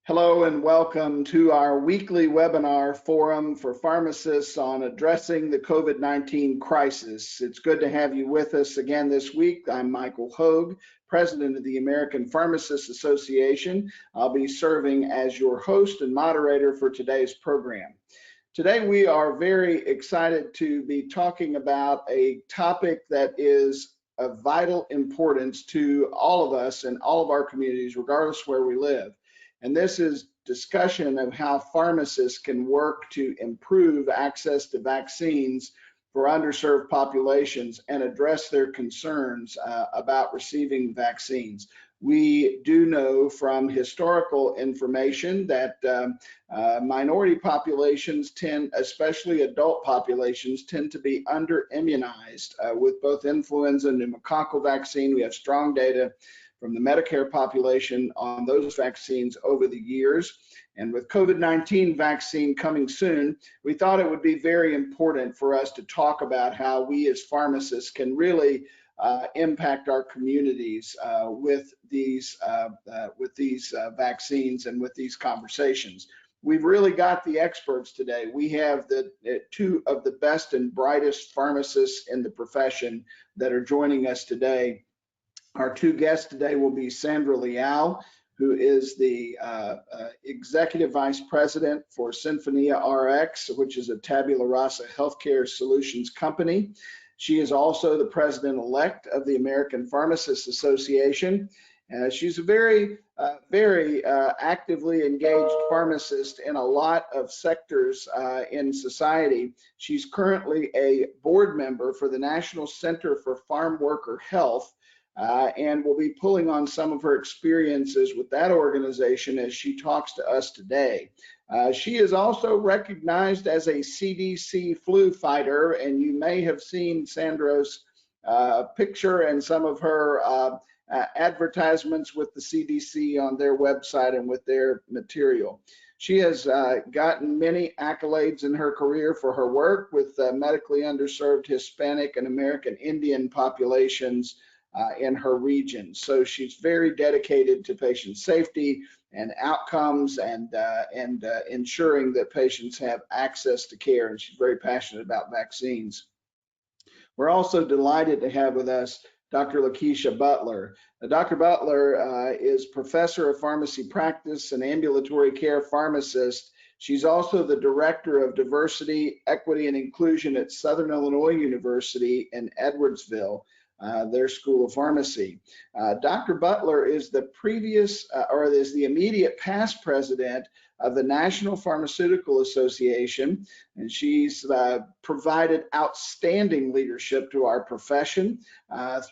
Hello and welcome to our weekly webinar forum for pharmacists on addressing the COVID-19 crisis. It's good to have you with us again this week. I'm Michael Hogue, President of the American Pharmacists Association. I'll be serving as your host and moderator for today's program. Today we are very excited to be talking about a topic that is of vital importance to all of us and all of our communities, regardless where we live. And this is discussion of how pharmacists can work to improve access to vaccines for underserved populations and address their concerns about receiving vaccines. We do know from historical information that minority populations tend, especially adult populations, tend to be under-immunized with both influenza and pneumococcal vaccine. We have strong data from the Medicare population on those vaccines over the years. And with COVID-19 vaccine coming soon, we thought it would be very important for us to talk about how we as pharmacists can really impact our communities with these vaccines and with these conversations. We've really got the experts today. We have two of the best and brightest pharmacists in the profession that are joining us today. Our two guests today will be Sandra Leal, who is the Executive Vice President for Sinfonia RX, which is a tabula rasa healthcare solutions company. She is also the President-elect of the American Pharmacists Association. She's a very actively engaged pharmacist in a lot of sectors in society. She's currently a board member for the National Center for Farm Worker Health, and we'll be pulling on some of her experiences with that organization as she talks to us today. She is also recognized as a CDC flu fighter, and you may have seen Sandra's picture and some of her advertisements with the CDC on their website and with their material. She has gotten many accolades in her career for her work with medically underserved Hispanic and American Indian populations in her region. So she's very dedicated to patient safety and outcomes and ensuring that patients have access to care, and she's very passionate about vaccines. We're also delighted to have with us Dr. Lakeisha Butler. Dr. Butler is Professor of Pharmacy Practice and Ambulatory Care Pharmacist. She's also the Director of Diversity, Equity, and Inclusion at Southern Illinois University in Edwardsville, their School of Pharmacy. Dr. Butler is the immediate past president of the National Pharmaceutical Association, and she's provided outstanding leadership to our profession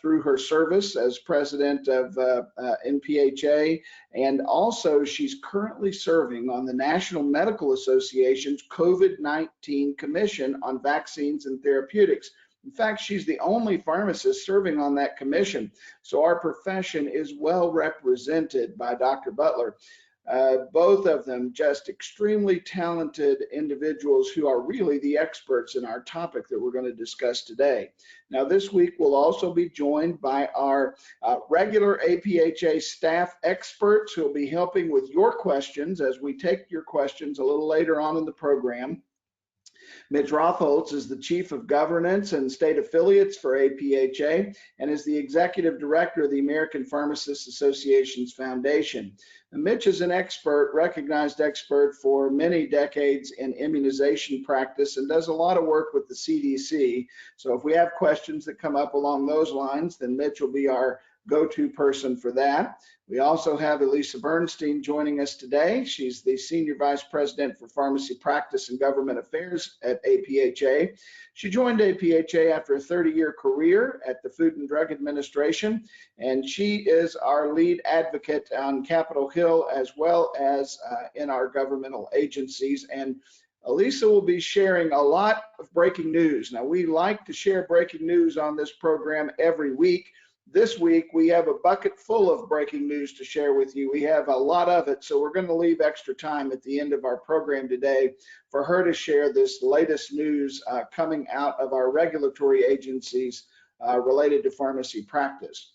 through her service as president of NPHA, and also she's currently serving on the National Medical Association's COVID-19 Commission on Vaccines and Therapeutics. In fact, she's the only pharmacist serving on that commission, so our profession is well represented by Dr. Butler. Both of them just extremely talented individuals who are really the experts in our topic that we're going to discuss today. Now, this week we'll also be joined by our regular APhA staff experts who will be helping with your questions as we take your questions a little later on in the program. Mitch Rotholtz is the Chief of Governance and State Affiliates for APhA and is the Executive Director of the American Pharmacists Association's Foundation. And Mitch is an expert, recognized expert for many decades in immunization practice and does a lot of work with the CDC. So if we have questions that come up along those lines, then Mitch will be our go-to person for that. We also have Elisa Bernstein joining us today. She's the Senior Vice President for Pharmacy Practice and Government Affairs at APhA. She joined APhA after a 30-year career at the Food and Drug Administration, and she is our lead advocate on Capitol Hill as well as in our governmental agencies. And Elisa will be sharing a lot of breaking news. Now, we like to share breaking news on this program every week. This week, we have a bucket full of breaking news to share with you. We have a lot of it, so we're going to leave extra time at the end of our program today for her to share this latest news coming out of our regulatory agencies related to pharmacy practice.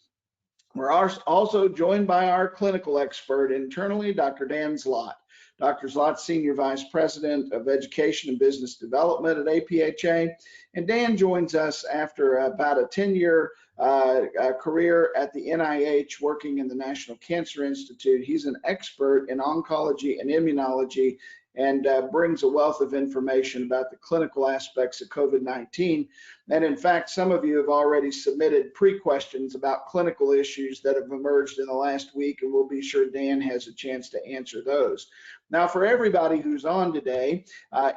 We're also joined by our clinical expert internally, Dr. Dan Zlot. Dr. Zlot, Senior Vice President of Education and Business Development at APhA. And Dan joins us after about a 10-year career at the NIH working in the National Cancer Institute. He's an expert in oncology and immunology and brings a wealth of information about the clinical aspects of COVID-19. And in fact, some of you have already submitted pre-questions about clinical issues that have emerged in the last week, and we'll be sure Dan has a chance to answer those. Now, for everybody who's on today,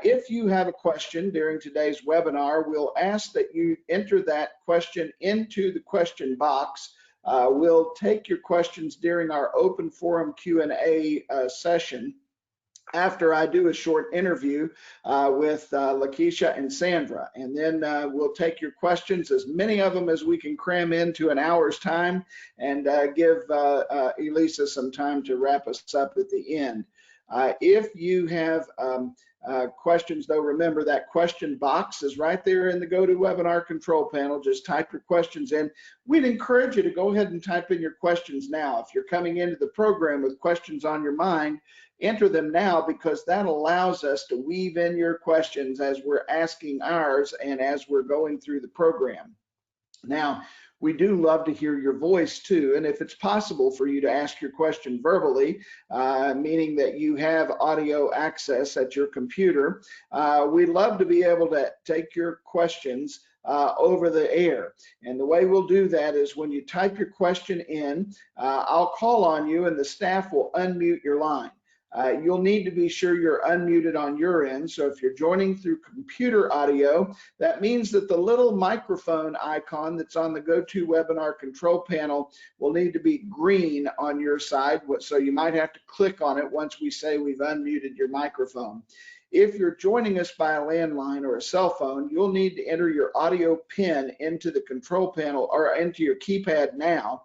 if you have a question during today's webinar, we'll ask that you enter that question into the question box. We'll take your questions during our open forum Q&A session after I do a short interview with Lakeisha and Sandra. And then we'll take your questions, as many of them as we can cram into an hour's time, and give Elisa some time to wrap us up at the end. If you have questions, though, remember that question box is right there in the GoToWebinar control panel. Just type your questions in. We'd encourage you to go ahead and type in your questions now. If you're coming into the program with questions on your mind, enter them now, because that allows us to weave in your questions as we're asking ours and as we're going through the program. Now, we do love to hear your voice too, and if it's possible for you to ask your question verbally, meaning that you have audio access at your computer, we'd love to be able to take your questions over the air. And the way we'll do that is when you type your question in, I'll call on you and the staff will unmute your line. You'll need to be sure you're unmuted on your end. So if you're joining through computer audio, that means that the little microphone icon that's on the GoToWebinar control panel will need to be green on your side. So you might have to click on it once we say we've unmuted your microphone. If you're joining us by a landline or a cell phone, you'll need to enter your audio pin into the control panel or into your keypad now,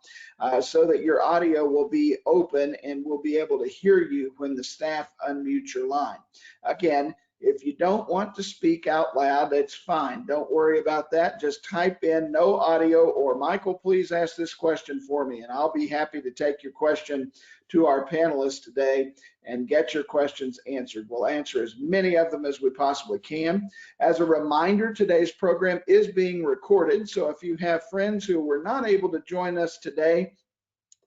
so that your audio will be open and we'll be able to hear you when the staff unmute your line. Again, if you don't want to speak out loud, that's fine. Don't worry about that. Just type in no audio or Michael, please ask this question for me, and I'll be happy to take your question to our panelists today and get your questions answered. We'll answer as many of them as we possibly can. As a reminder, today's program is being recorded, so if you have friends who were not able to join us today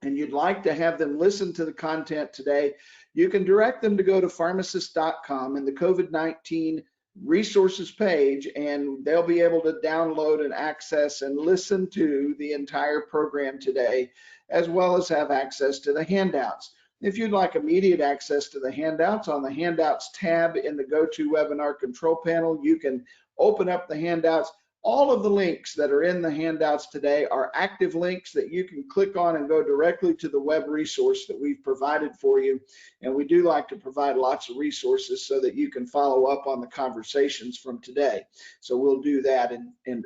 and you'd like to have them listen to the content today, you can direct them to go to pharmacist.com and the COVID-19 resources page, and they'll be able to download and access and listen to the entire program today, as well as have access to the handouts. If you'd like immediate access to the handouts, on the handouts tab in the GoToWebinar control panel, you can open up the handouts. All of the links that are in the handouts today are active links that you can click on and go directly to the web resource that we've provided for you. And we do like to provide lots of resources so that you can follow up on the conversations from today. So we'll do that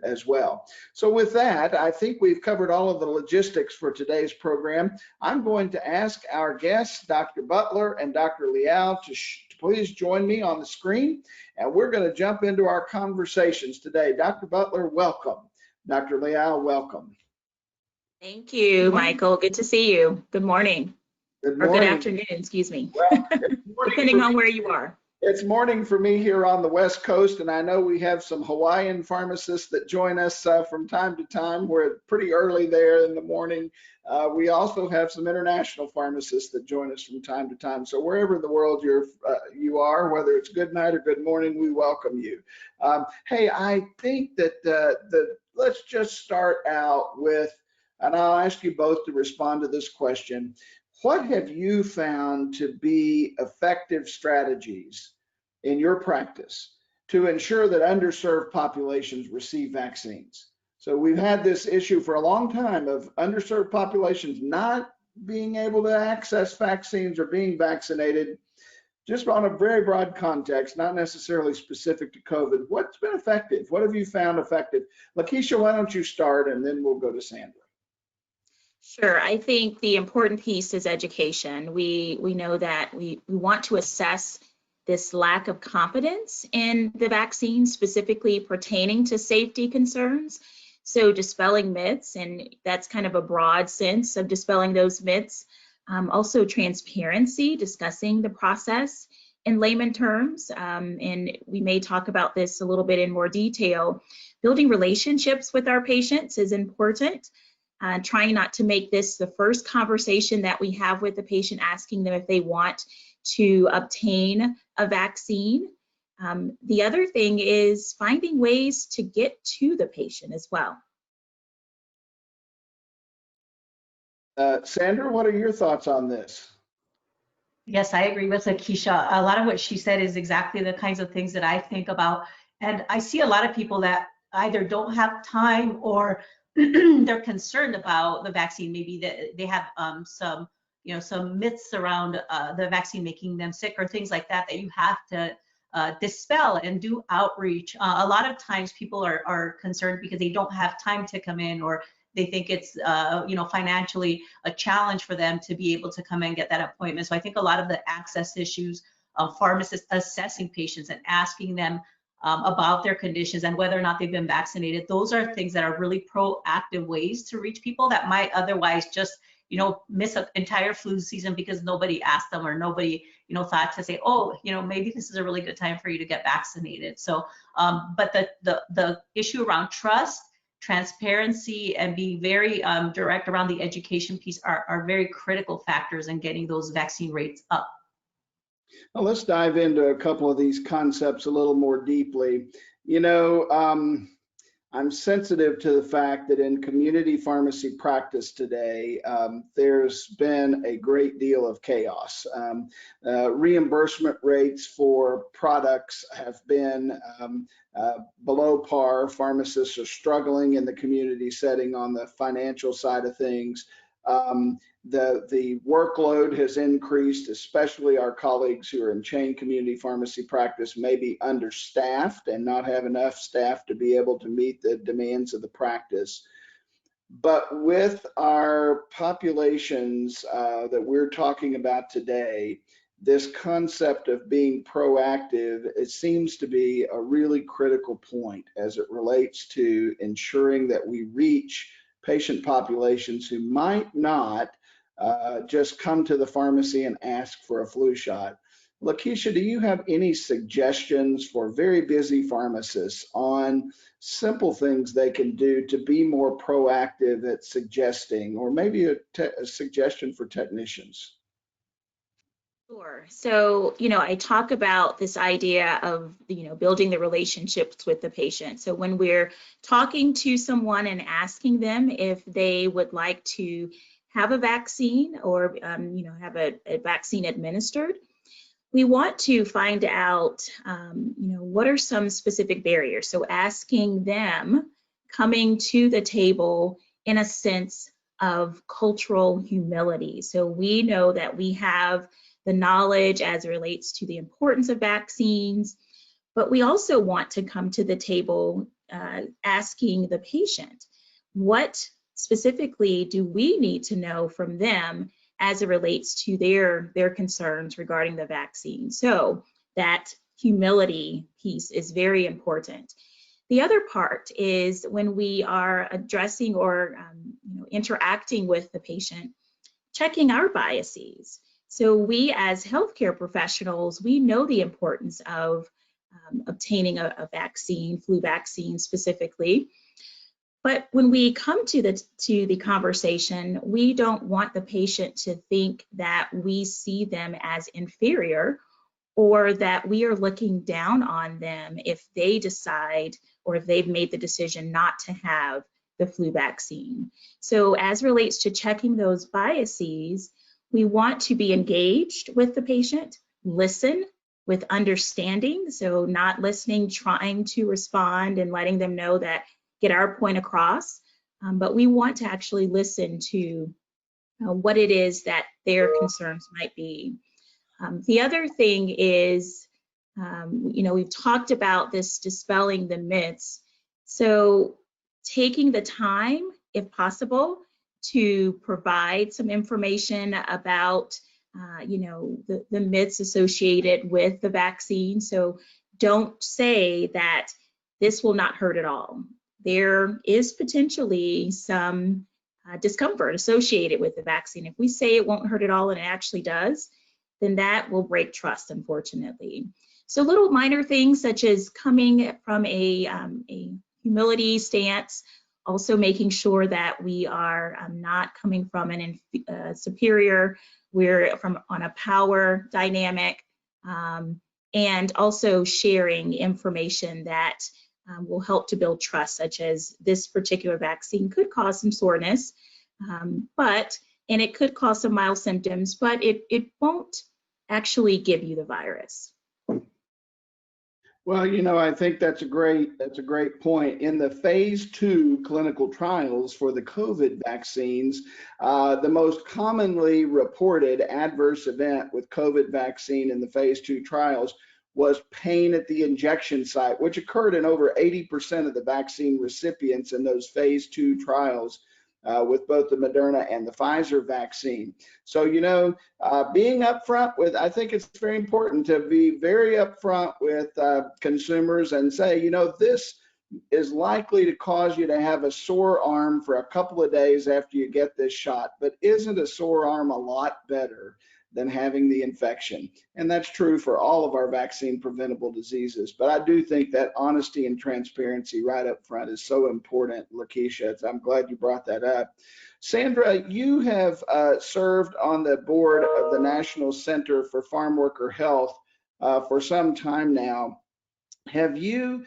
as well. So with that, I think we've covered all of the logistics for today's program. I'm going to ask our guests, Dr. Butler and Dr. Leal, to please join me on the screen, and we're going to jump into our conversations today. Dr. Butler, welcome. Dr. Leal, welcome. Thank you, Michael. Good to see you. Good morning. Good morning. Or good afternoon, excuse me. Well, depending on where you are. It's morning for me here on the West Coast, and I know we have some Hawaiian pharmacists that join us from time to time. We're pretty early there in the morning. We also have some international pharmacists that join us from time to time. So wherever in the world you are, whether it's good night or good morning, we welcome you. Hey, I think that let's just start out with, and I'll ask you both to respond to this question. What have you found to be effective strategies in your practice to ensure that underserved populations receive vaccines? So we've had this issue for a long time of underserved populations not being able to access vaccines or being vaccinated, just on a very broad context, not necessarily specific to COVID. What's been effective? What have you found effective? Lakeisha, why don't you start, and then we'll go to Sandra. Sure. I think the important piece is education. We know that we want to assess this lack of confidence in the vaccine, specifically pertaining to safety concerns. So dispelling myths, and that's kind of a broad sense of dispelling those myths. Also transparency, discussing the process in layman terms, and we may talk about this a little bit in more detail. Building relationships with our patients is important. Trying not to make this the first conversation that we have with the patient, asking them if they want to obtain a vaccine. The other thing is finding ways to get to the patient as well. Sandra, what are your thoughts on this? Yes, I agree with Lakeisha. A lot of what she said is exactly the kinds of things that I think about. And I see a lot of people that either don't have time or they're concerned about the vaccine. Maybe that they have some myths around the vaccine making them sick or things like that that you have to dispel and do outreach. A lot of times people are concerned because they don't have time to come in, or they think it's financially a challenge for them to be able to come and get that appointment. So I think a lot of the access issues, pharmacists assessing patients and asking them about their conditions and whether or not they've been vaccinated, those are things that are really proactive ways to reach people that might otherwise just miss an entire flu season because nobody asked them, or nobody thought to say, oh, maybe this is a really good time for you to get vaccinated. So but the issue around trust, transparency, and being very direct around the education piece are very critical factors in getting those vaccine rates up. Well, let's dive into a couple of these concepts a little more deeply. I'm sensitive to the fact that in community pharmacy practice today, there's been a great deal of chaos. Reimbursement rates for products have been below par. Pharmacists are struggling in the community setting on the financial side of things. The workload has increased, especially our colleagues who are in chain community pharmacy practice may be understaffed and not have enough staff to be able to meet the demands of the practice. But with our populations that we're talking about today, this concept of being proactive, it seems to be a really critical point as it relates to ensuring that we reach patient populations who might not just come to the pharmacy and ask for a flu shot. Lakeisha, do you have any suggestions for very busy pharmacists on simple things they can do to be more proactive at suggesting, or maybe a suggestion for technicians? Sure. So, I talk about this idea of, building the relationships with the patient. So when we're talking to someone and asking them if they would like to have a vaccine or, have a vaccine administered, we want to find out, what are some specific barriers. So asking them, coming to the table in a sense of cultural humility. So we know that we have the knowledge as it relates to the importance of vaccines, but we also want to come to the table asking the patient, what specifically do we need to know from them as it relates to their concerns regarding the vaccine? So that humility piece is very important. The other part is when we are addressing or interacting with the patient, checking our biases. So we as healthcare professionals, we know the importance of obtaining a vaccine, flu vaccine specifically. But when we come to the conversation, we don't want the patient to think that we see them as inferior or that we are looking down on them if they decide or if they've made the decision not to have the flu vaccine. So as relates to checking those biases, we want to be engaged with the patient, listen with understanding, so not listening, trying to respond and letting them know that, get our point across, but we want to actually listen to what it is that their concerns might be. The other thing is, we've talked about this dispelling the myths, so taking the time, if possible, to provide some information about, the myths associated with the vaccine. So don't say that this will not hurt at all. there is potentially some discomfort associated with the vaccine. If we say it won't hurt at all and it actually does, then that will break trust, unfortunately. So little minor things such as coming from a humility stance, also making sure that we are not coming from an superior, we're on a power dynamic, and also sharing information that will help to build trust, such as this particular vaccine could cause some soreness, and it could cause some mild symptoms, but it won't actually give you the virus. Well, I think that's a great point. In the phase 2 clinical trials for the COVID vaccines, the most commonly reported adverse event with COVID vaccine in the phase 2 trials was pain at the injection site, which occurred in over 80% of the vaccine recipients in those phase 2 trials with both the Moderna and the Pfizer vaccine. So, being upfront with, I think it's very important to be very upfront with consumers and say, this is likely to cause you to have a sore arm for a couple of days after you get this shot, but isn't a sore arm a lot better than having the infection? And that's true for all of our vaccine preventable diseases. But I do think that honesty and transparency right up front is so important, Lakeisha. I'm glad you brought that up. Sandra, you have served on the board of the National Center for Farm Worker Health for some time now. Have you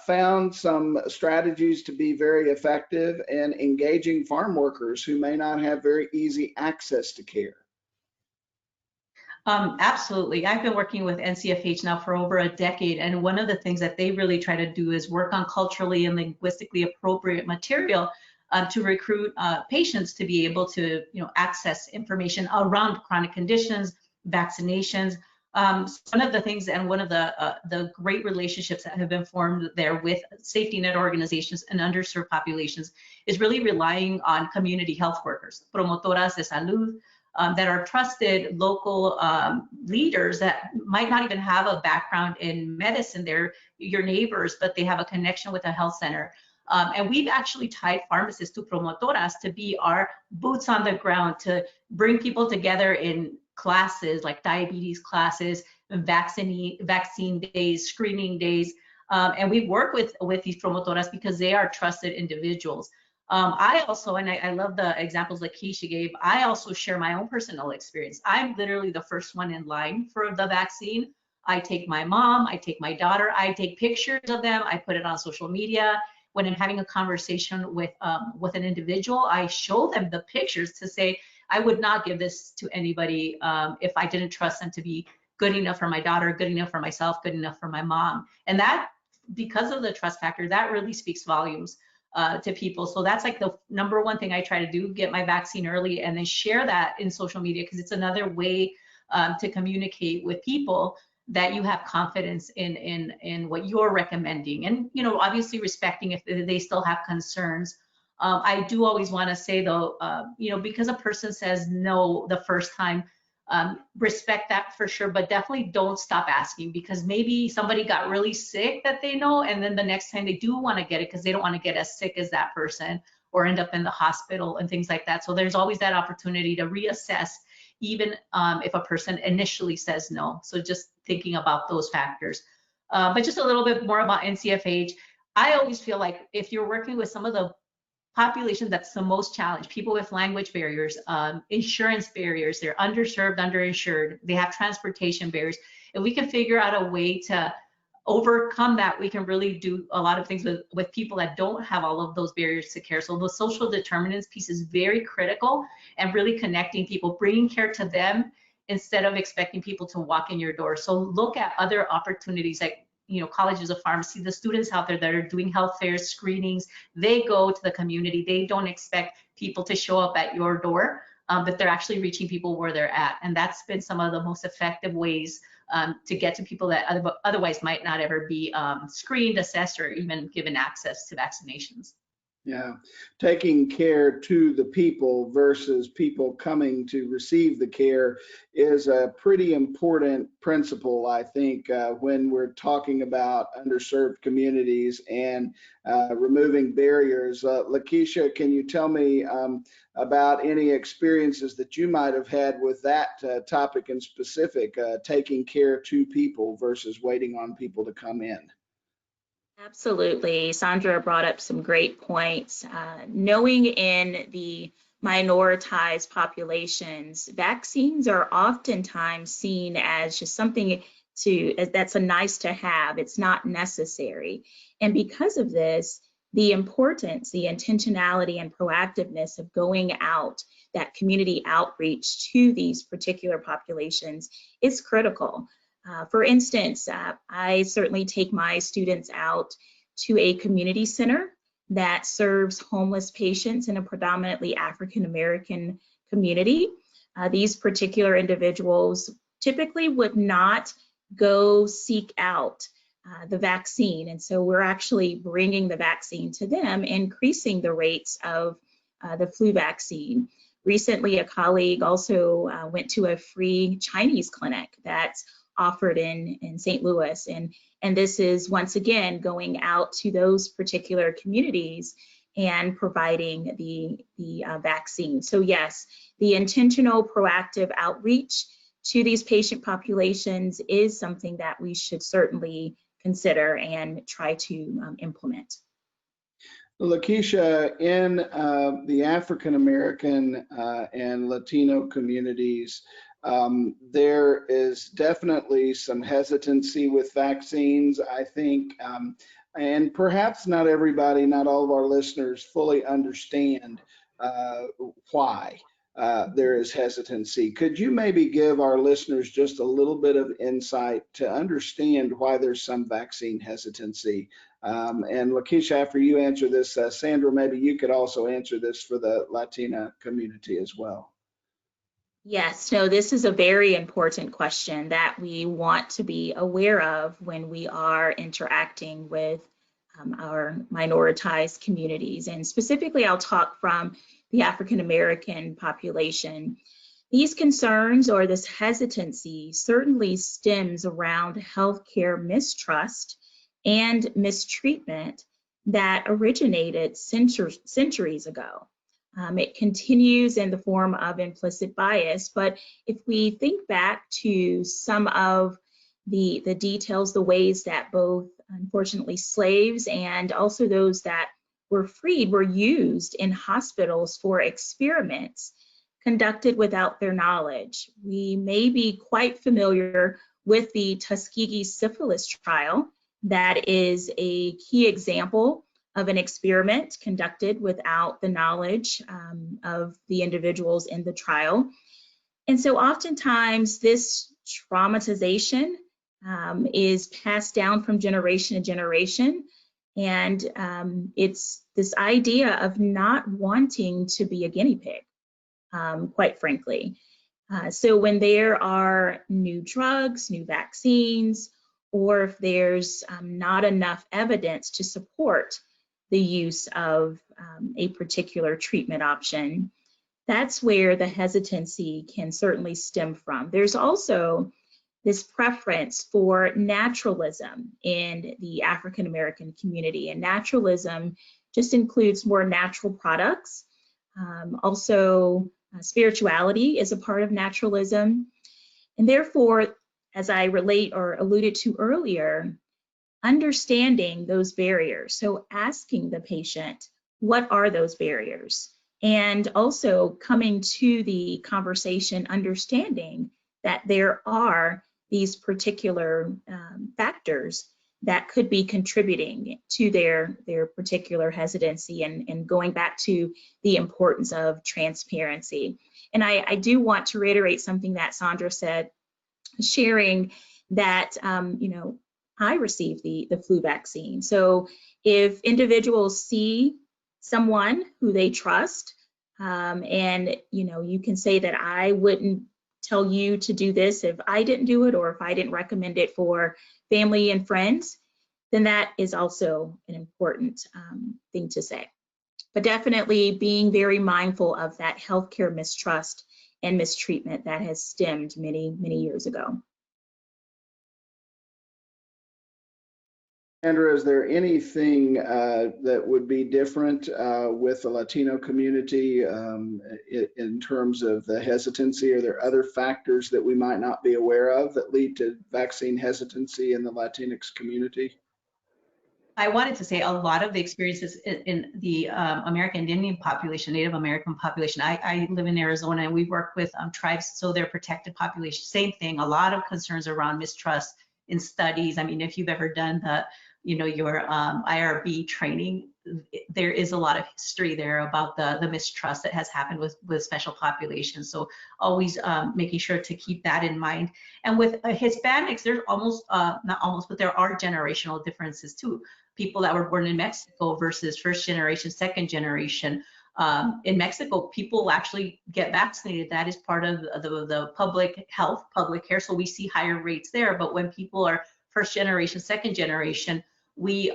found some strategies to be very effective in engaging farm workers who may not have very easy access to care? Absolutely. I've been working with NCFH now for over a decade, and one of the things that they really try to do is work on culturally and linguistically appropriate material to recruit patients to be able to, access information around chronic conditions, vaccinations. One of the things, and one of the great relationships that have been formed there with safety net organizations and underserved populations is really relying on community health workers, promotoras de salud, that are trusted local leaders that might not even have a background in medicine. They're your neighbors, but they have a connection with a health center. And we've actually tied pharmacists to promotoras to be our boots on the ground, to bring people together in classes like diabetes classes, vaccine days, screening days. And we work with these promotoras because they are trusted individuals. I also, and I love the examples that Keisha gave, I also share my own personal experience. I'm literally the first one in line for the vaccine. I take my mom, I take my daughter, I take pictures of them, I put it on social media. When I'm having a conversation with an individual, I show them the pictures to say, I would not give this to anybody if I didn't trust them to be good enough for my daughter, good enough for myself, good enough for my mom. And that, because of the trust factor, that really speaks volumes to people. So that's like the number one thing I try to do, get my vaccine early and then share that in social media, because it's another way to communicate with people that you have confidence in what you're recommending. And, obviously respecting if they still have concerns. I do always want to say though, because a person says no the first time, respect that for sure, but definitely don't stop asking, because maybe somebody got really sick that they know, and then the next time they do want to get it because they don't want to get as sick as that person or end up in the hospital and things like that. So there's always that opportunity to reassess, even if a person initially says no. So just thinking about those factors. But just a little bit more about NCFH. I always feel like if you're working with some of the population that's the most challenged, people with language barriers, insurance barriers, they're underserved, underinsured, they have transportation barriers. If we can figure out a way to overcome that, we can really do a lot of things with people that don't have all of those barriers to care. So the social determinants piece is very critical, and really connecting people, bringing care to them instead of expecting people to walk in your door. So look at other opportunities like colleges of pharmacy, the students out there that are doing health fairs, screenings, they go to the community. They don't expect people to show up at your door, but they're actually reaching people where they're at. And that's been some of the most effective ways to get to people that otherwise might not ever be screened, assessed, or even given access to vaccinations. Yeah, taking care to the people versus people coming to receive the care is a pretty important principle, I think, when we're talking about underserved communities and removing barriers. Lakeisha, can you tell me about any experiences that you might have had with that topic in specific, taking care to people versus waiting on people to come in? Absolutely. Sandra brought up some great points. Knowing in the minoritized populations, vaccines are oftentimes seen as just something that's a nice to have. It's not necessary. And because of this, the importance, the intentionality and proactiveness of going out, that community outreach to these particular populations is critical. For instance, I certainly take my students out to a community center that serves homeless patients in a predominantly African American community. These particular individuals typically would not go seek out the vaccine. And so we're actually bringing the vaccine to them, increasing the rates of the flu vaccine. Recently, a colleague also went to a free Chinese clinic that's offered in St. Louis. And this is once again going out to those particular communities and providing the vaccine. So yes, the intentional proactive outreach to these patient populations is something that we should certainly consider and try to implement. Lakeisha, in the African American and Latino communities, there is definitely some hesitancy with vaccines, I think, and perhaps not everybody, not all of our listeners fully understand why there is hesitancy. Could you maybe give our listeners just a little bit of insight to understand why there's some vaccine hesitancy? And Lakeisha, after you answer this, Sandra, maybe you could also answer this for the Latina community as well. Yes, no, this is a very important question that we want to be aware of when we are interacting with our minoritized communities. And specifically, I'll talk from the African American population. These concerns or this hesitancy certainly stems around healthcare mistrust and mistreatment that originated centuries ago. It continues in the form of implicit bias, but if we think back to some of the details, the ways that both, unfortunately, slaves and also those that were freed were used in hospitals for experiments conducted without their knowledge. We may be quite familiar with the Tuskegee syphilis trial. That is a key example of an experiment conducted without the knowledge of the individuals in the trial. And so oftentimes this traumatization is passed down from generation to generation. And it's this idea of not wanting to be a guinea pig, quite frankly. So when there are new drugs, new vaccines, or if there's not enough evidence to support the use of a particular treatment option, that's where the hesitancy can certainly stem from. There's also this preference for naturalism in the African American community, and naturalism just includes more natural products. Also, spirituality is a part of naturalism, and therefore, as I relate or alluded to earlier, understanding those barriers. So asking the patient, what are those barriers? And also coming to the conversation, understanding that there are these particular factors that could be contributing to their particular hesitancy, and going back to the importance of transparency. And I do want to reiterate something that Sandra said, sharing that, I received the flu vaccine. So if individuals see someone who they trust, and you can say that I wouldn't tell you to do this if I didn't do it, or if I didn't recommend it for family and friends, then that is also an important thing to say. but definitely being very mindful of that healthcare mistrust and mistreatment that has stemmed many, many years ago. Sandra, is there anything that would be different with the Latino community in terms of the hesitancy? Are there other factors that we might not be aware of that lead to vaccine hesitancy in the Latinx community? I wanted to say a lot of the experiences in the American Indian population, Native American population. I live in Arizona and we work with tribes, so they're protected population. Same thing, a lot of concerns around mistrust in studies. I mean, if you've ever done the, your IRB training, there is a lot of history there about the mistrust that has happened with special populations. So always making sure to keep that in mind. And with Hispanics, there's almost, not almost, but there are generational differences too. People that were born in Mexico versus first generation, second generation. In Mexico, people actually get vaccinated. That is part of the public health, public care. So we see higher rates there. But when people are first generation, second generation, we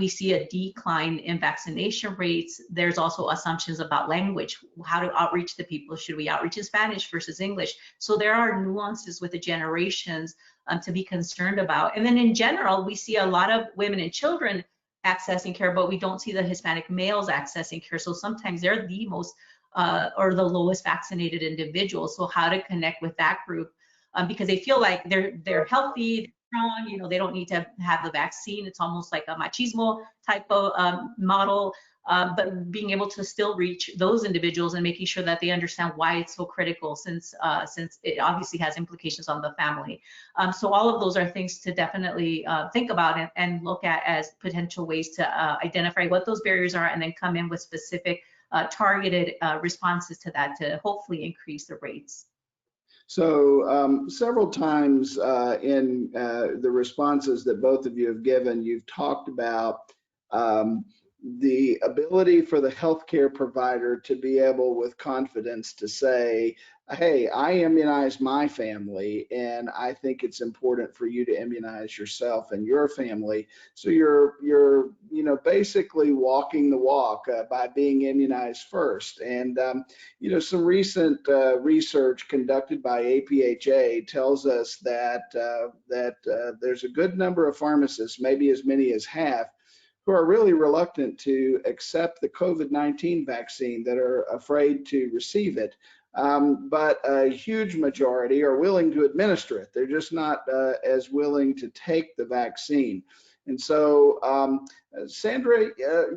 see a decline in vaccination rates. There's also assumptions about language, how to outreach to people. Should we outreach in Spanish versus English? So there are nuances with the generations to be concerned about. And then in general, we see a lot of women and children accessing care, but we don't see the Hispanic males accessing care. So sometimes they're the most or the lowest vaccinated individuals. So how to connect with that group because they feel like they're healthy, strong, they don't need to have the vaccine. It's almost like a machismo type of model, but being able to still reach those individuals and making sure that they understand why it's so critical since it obviously has implications on the family. So all of those are things to definitely think about and look at as potential ways to identify what those barriers are and then come in with specific targeted responses to that to hopefully increase the rates. So several times in the responses that both of you have given, you've talked about the ability for the healthcare provider to be able with confidence to say, hey, I immunize my family and I think it's important for you to immunize yourself and your family. So you're basically walking the walk by being immunized first. And some recent research conducted by APhA tells us that there's a good number of pharmacists, maybe as many as half, who are really reluctant to accept the COVID-19 vaccine, that are afraid to receive it. But a huge majority are willing to administer it. They're just not as willing to take the vaccine. And so, Sandra,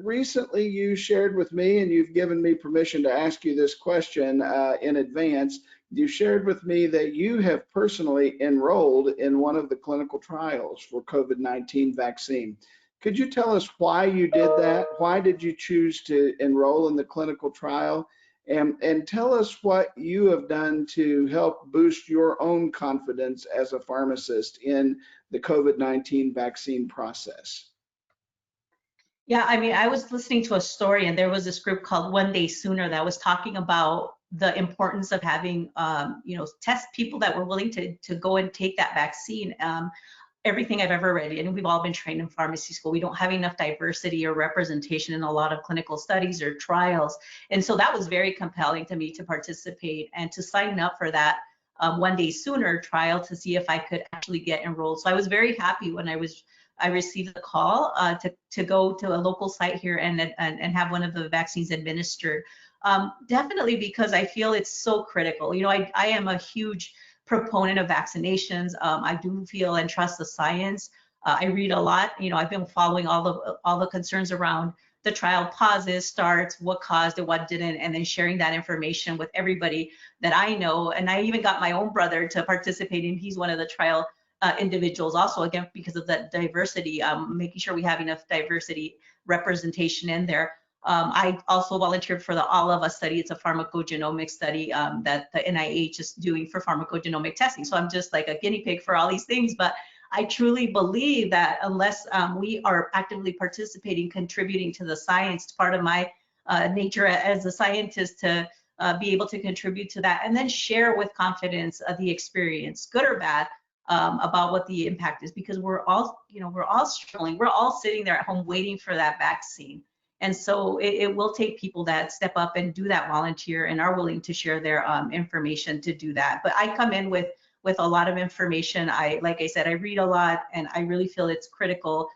recently you shared with me, and you've given me permission to ask you this question in advance, you shared with me that you have personally enrolled in one of the clinical trials for COVID-19 vaccine. Could you tell us why you did that? Why did you choose to enroll in the clinical trial? And tell us what you have done to help boost your own confidence as a pharmacist in the COVID-19 vaccine process. Yeah, I mean, I was listening to a story and there was this group called One Day Sooner that was talking about the importance of having, test people that were willing to go and take that vaccine. Everything I've ever read, and we've all been trained in pharmacy school, we don't have enough diversity or representation in a lot of clinical studies or trials. And so that was very compelling to me to participate and to sign up for that One Day Sooner trial to see if I could actually get enrolled. So I was very happy when I received the call to go to a local site here and have one of the vaccines administered. Definitely because I feel it's so critical. I am a huge proponent of vaccinations. I do feel and trust the science. I read a lot. I've been following all the concerns around the trial pauses, starts, what caused it, what didn't, and then sharing that information with everybody that I know. And I even got my own brother to participate in. He's one of the trial individuals also, again, because of that diversity, making sure we have enough diversity representation in there. I also volunteered for the All of Us study. It's a pharmacogenomic study that the NIH is doing for pharmacogenomic testing. So I'm just like a guinea pig for all these things, but I truly believe that unless we are actively participating, contributing to the science, part of my nature as a scientist to be able to contribute to that and then share with confidence the experience, good or bad, about what the impact is, because we're all struggling. We're all sitting there at home waiting for that vaccine. And so it will take people that step up and do that volunteer and are willing to share their information to do that. But I come in with a lot of information. Like I said, I read a lot, and I really feel it's critical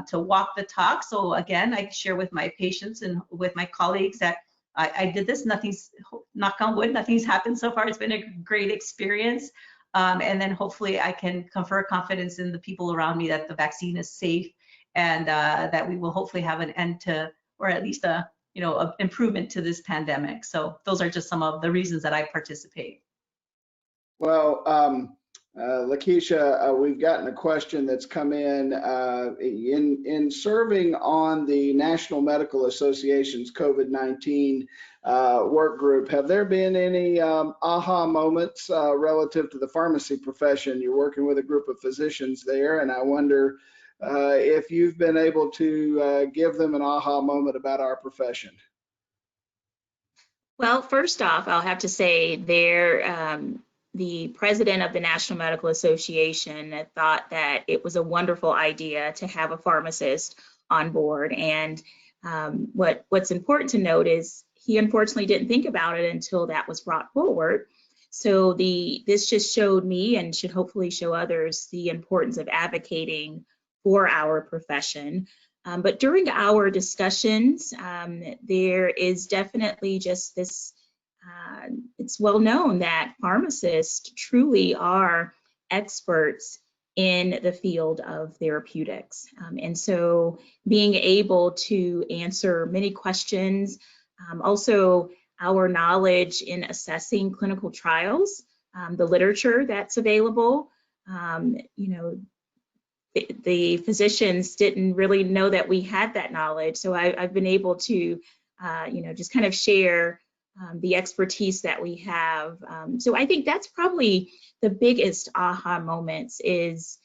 to walk the talk. So again, I share with my patients and with my colleagues that I did this. Nothing's, knock on wood, nothing's happened so far. It's been a great experience. And then hopefully I can confer confidence in the people around me that the vaccine is safe, and that we will hopefully have an end to, or at least a improvement to this pandemic. So those are just some of the reasons that I participate. Well, Lakeisha, we've gotten a question that's come in serving on the National Medical Association's COVID-19 work group. Have there been any aha moments relative to the pharmacy profession? You're working with a group of physicians there, and I wonder if you've been able to give them an aha moment about our profession. Well, first off, I'll have to say the president of the National Medical Association thought that it was a wonderful idea to have a pharmacist on board. And what's important to note is he unfortunately didn't think about it until that was brought forward. So this just showed me, and should hopefully show others, the importance of advocating for our profession. But during our discussions, there is definitely just this, it's well known that pharmacists truly are experts in the field of therapeutics. And so being able to answer many questions, also our knowledge in assessing clinical trials, the literature that's available, the physicians didn't really know that we had that knowledge. So I've been able to, just kind of share the expertise that we have. So I think that's probably the biggest aha moments, is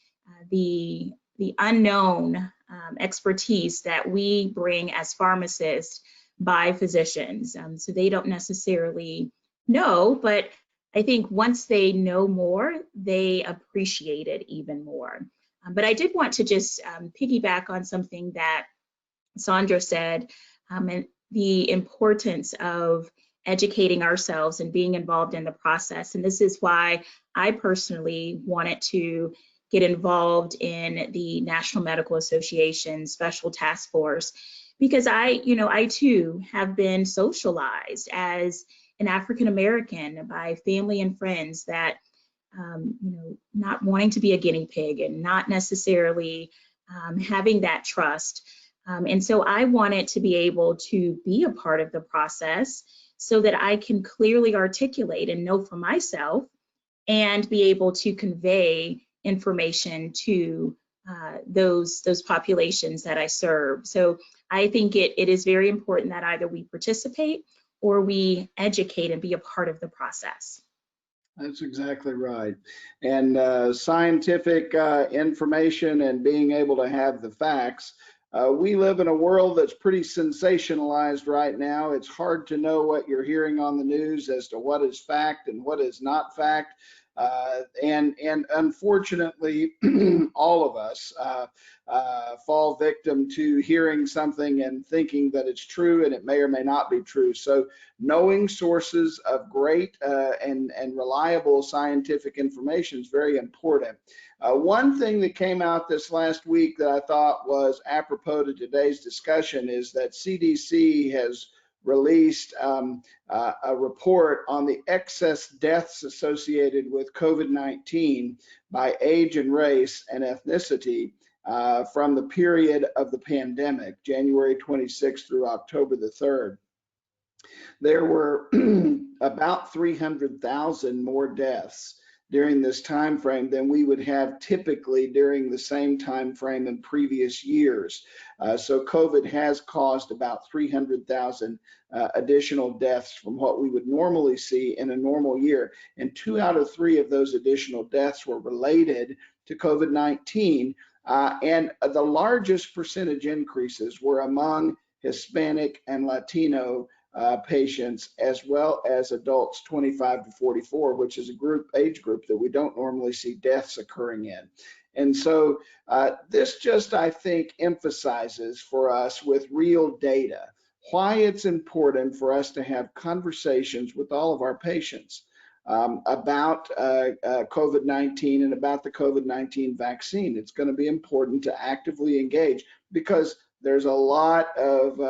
the unknown expertise that we bring as pharmacists by physicians. So they don't necessarily know, but I think once they know more, they appreciate it even more. But I did want to just piggyback on something that Sandra said, and the importance of educating ourselves and being involved in the process. And this is why I personally wanted to get involved in the National Medical Association Special Task Force, because I too have been socialized as an African American by family and friends that not wanting to be a guinea pig and not necessarily having that trust. And so I wanted to be able to be a part of the process so that I can clearly articulate and know for myself, and be able to convey information to those populations that I serve. So I think it is very important that either we participate or we educate and be a part of the process. That's exactly right. And scientific information and being able to have the facts. We live in a world that's pretty sensationalized right now. It's hard to know what you're hearing on the news as to what is fact and what is not fact. And unfortunately, all of us fall victim to hearing something and thinking that it's true, and it may or may not be true. So knowing sources of great and reliable scientific information is very important. One thing that came out this last week that I thought was apropos to today's discussion is that CDC has released a report on the excess deaths associated with COVID-19 by age and race and ethnicity from the period of the pandemic, January 26th through October the 3rd. There were about 300,000 more deaths during this time frame than we would have typically during the same time frame in previous years. So COVID has caused about 300,000 additional deaths from what we would normally see in a normal year. And 2 out of 3 of those additional deaths were related to COVID-19. And the largest percentage increases were among Hispanic and Latino patients, as well as adults 25 to 44, which is a age group that we don't normally see deaths occurring in. And so this just, I think, emphasizes for us with real data why it's important for us to have conversations with all of our patients about COVID-19 and about the COVID-19 vaccine. It's going to be important to actively engage because there's a lot of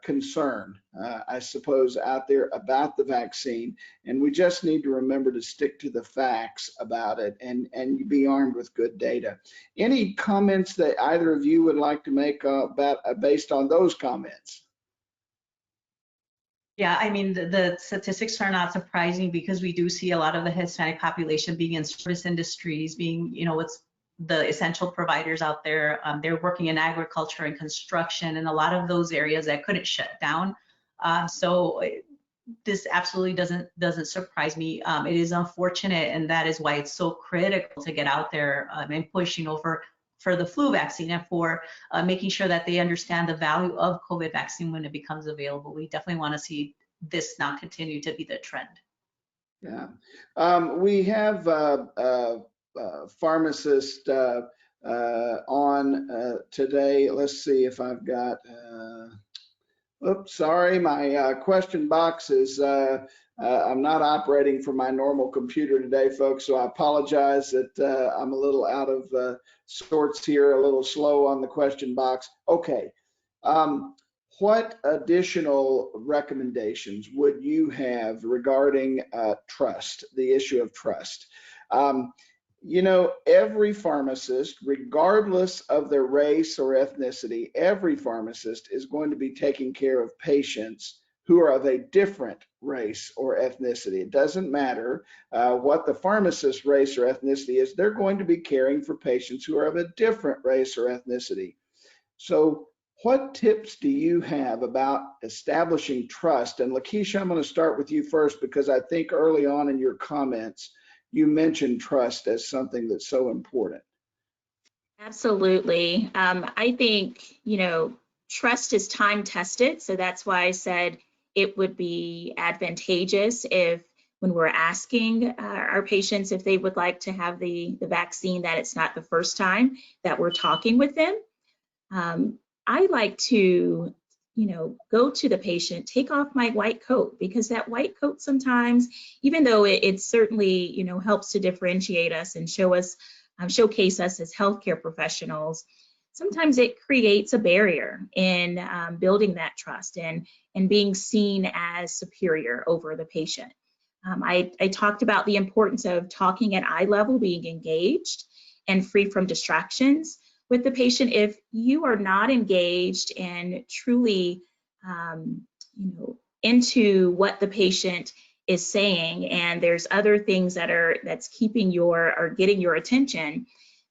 concern, I suppose, out there about the vaccine, and we just need to remember to stick to the facts about it and be armed with good data. Any comments that either of you would like to make based on those comments? Yeah, I mean, the statistics are not surprising because we do see a lot of the Hispanic population being in service industries, being, what's the essential providers out there. They're working in agriculture and construction and a lot of those areas that couldn't shut down. So this absolutely doesn't surprise me. It is unfortunate, and that is why it's so critical to get out there and pushing over for the flu vaccine and for making sure that they understand the value of COVID vaccine when it becomes available. We definitely want to see this not continue to be the trend. Yeah, we have Pharmacist on today. Let's see if I've got, oops, sorry, my question box is, I'm not operating from my normal computer today, folks, so I apologize that I'm a little out of sorts here, a little slow on the question box. Okay. What additional recommendations would you have regarding trust, the issue of trust? Every pharmacist, regardless of their race or ethnicity, every pharmacist is going to be taking care of patients who are of a different race or ethnicity. It doesn't matter what the pharmacist's race or ethnicity is, they're going to be caring for patients who are of a different race or ethnicity. So what tips do you have about establishing trust? And Lakeisha, I'm going to start with you first because I think early on in your comments, you mentioned trust as something that's so important. Absolutely. I think, trust is time tested. So that's why I said it would be advantageous if when we're asking our patients if they would like to have the vaccine, that it's not the first time that we're talking with them. I like to, go to the patient, take off my white coat, because that white coat sometimes, even though it certainly, helps to differentiate us and showcase us as healthcare professionals, sometimes it creates a barrier in building that trust and being seen as superior over the patient. I talked about the importance of talking at eye level, being engaged and free from distractions with the patient. If you are not engaged and truly, into what the patient is saying, and there's other things that's keeping or getting your attention,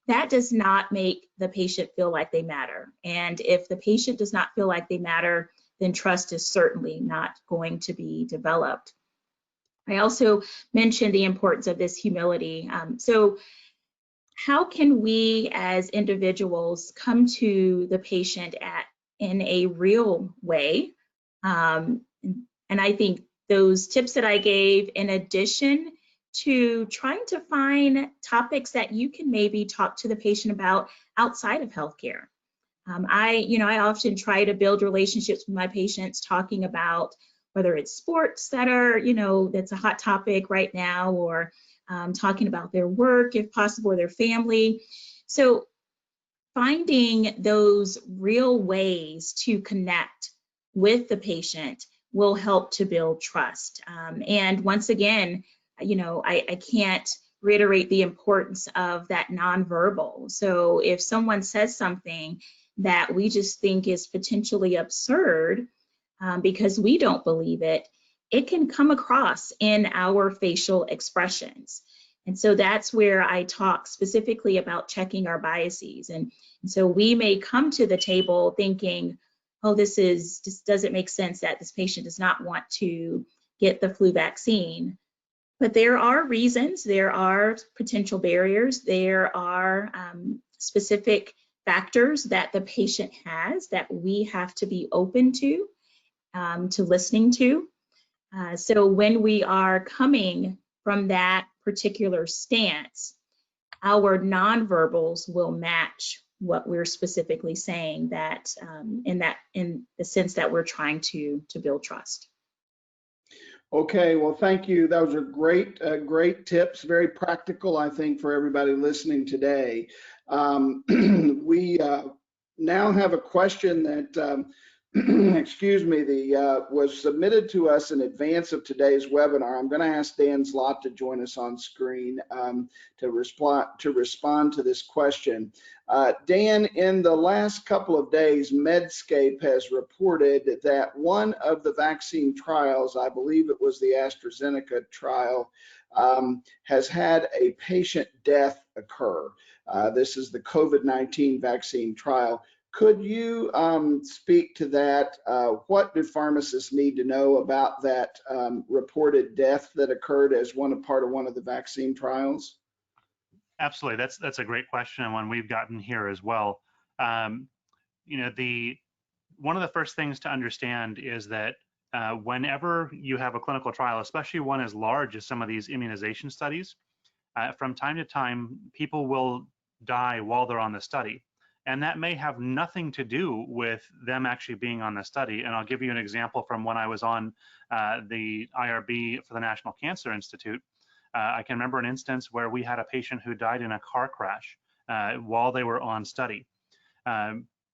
that does not make the patient feel like they matter. And if the patient does not feel like they matter, then trust is certainly not going to be developed. I also mentioned the importance of this humility. So how can we as individuals come to the patient in a real way? And I think those tips that I gave, in addition to trying to find topics that you can maybe talk to the patient about outside of healthcare. I often try to build relationships with my patients, talking about whether it's sports that are, that's a hot topic right now, or talking about their work, if possible, or their family. So finding those real ways to connect with the patient will help to build trust. And once again, I can't reiterate the importance of that nonverbal. So if someone says something that we just think is potentially absurd because we don't believe it, it can come across in our facial expressions. And so that's where I talk specifically about checking our biases. And so we may come to the table thinking, oh, this doesn't make sense that this patient does not want to get the flu vaccine. But there are reasons, there are potential barriers, there are specific factors that the patient has that we have to be open to to listening to. So when we are coming from that particular stance, our nonverbals will match what we're specifically saying, that in the sense that we're trying to build trust. Okay, well, thank you. Those are great tips, very practical, I think, for everybody listening today. We now have a question that, excuse me, was submitted to us in advance of today's webinar. I'm going to ask Dan Slott to join us on screen to respond to this question. Dan, in the last couple of days, Medscape has reported that one of the vaccine trials, I believe it was the AstraZeneca trial, has had a patient death occur. This is the COVID-19 vaccine trial. Could you speak to that? What do pharmacists need to know about that reported death that occurred as part of one of the vaccine trials? Absolutely, that's a great question, and one we've gotten here as well. You know, one of the first things to understand is that whenever you have a clinical trial, especially one as large as some of these immunization studies, from time to time, people will die while they're on the study. And that may have nothing to do with them actually being on the study. And I'll give you an example from when I was on the IRB for the National Cancer Institute. I can remember an instance where we had a patient who died in a car crash while they were on study.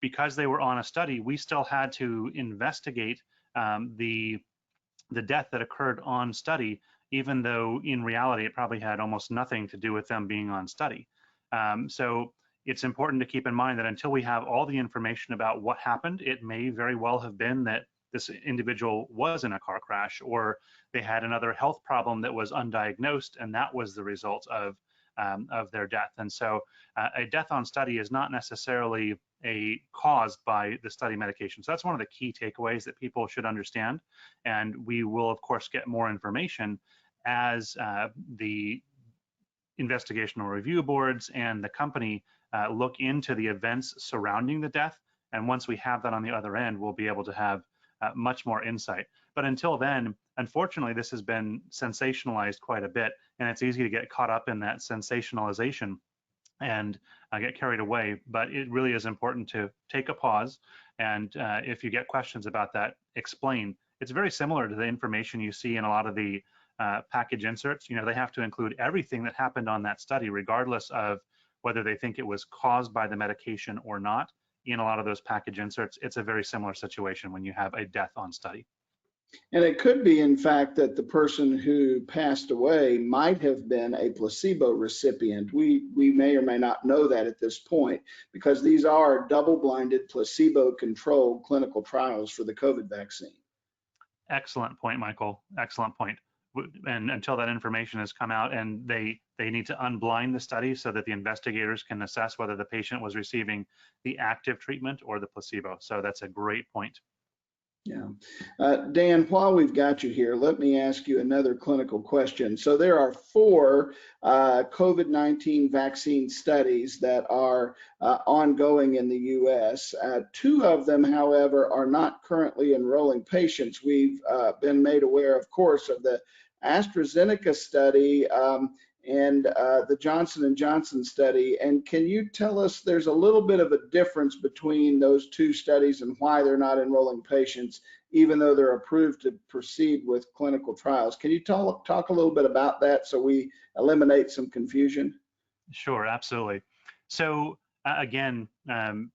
Because they were on a study, we still had to investigate the death that occurred on study, even though in reality it probably had almost nothing to do with them being on study. So it's important to keep in mind that until we have all the information about what happened, it may very well have been that this individual was in a car crash, or they had another health problem that was undiagnosed, and that was the result of their death. And so a death on study is not necessarily caused by the study medication. So that's one of the key takeaways that people should understand. And we will, of course, get more information as the investigational review boards and the company look into the events surrounding the death. And once we have that on the other end, we'll be able to have much more insight. But until then, unfortunately, this has been sensationalized quite a bit, and it's easy to get caught up in that sensationalization and get carried away. But it really is important to take a pause, and if you get questions about that, explain. It's very similar to the information you see in a lot of the package inserts. You know, they have to include everything that happened on that study, regardless of whether they think it was caused by the medication or not. In a lot of those package inserts, it's a very similar situation when you have a death on study. And it could be, in fact, that the person who passed away might have been a placebo recipient. We may or may not know that at this point, because these are double-blinded, placebo-controlled clinical trials for the COVID vaccine. Excellent point, Michael. Excellent point. And until that information has come out, and they need to unblind the study so that the investigators can assess whether the patient was receiving the active treatment or the placebo. So that's a great point. Yeah. Dan, while we've got you here, let me ask you another clinical question. So there are 4 COVID-19 vaccine studies that are ongoing in the US. 2 of them, however, are not currently enrolling patients. We've been made aware, of course, of the AstraZeneca study and the Johnson & Johnson study. And can you tell us, there's a little bit of a difference between those 2 studies and why they're not enrolling patients, even though they're approved to proceed with clinical trials. Can you talk a little bit about that so we eliminate some confusion? Sure, absolutely. So again,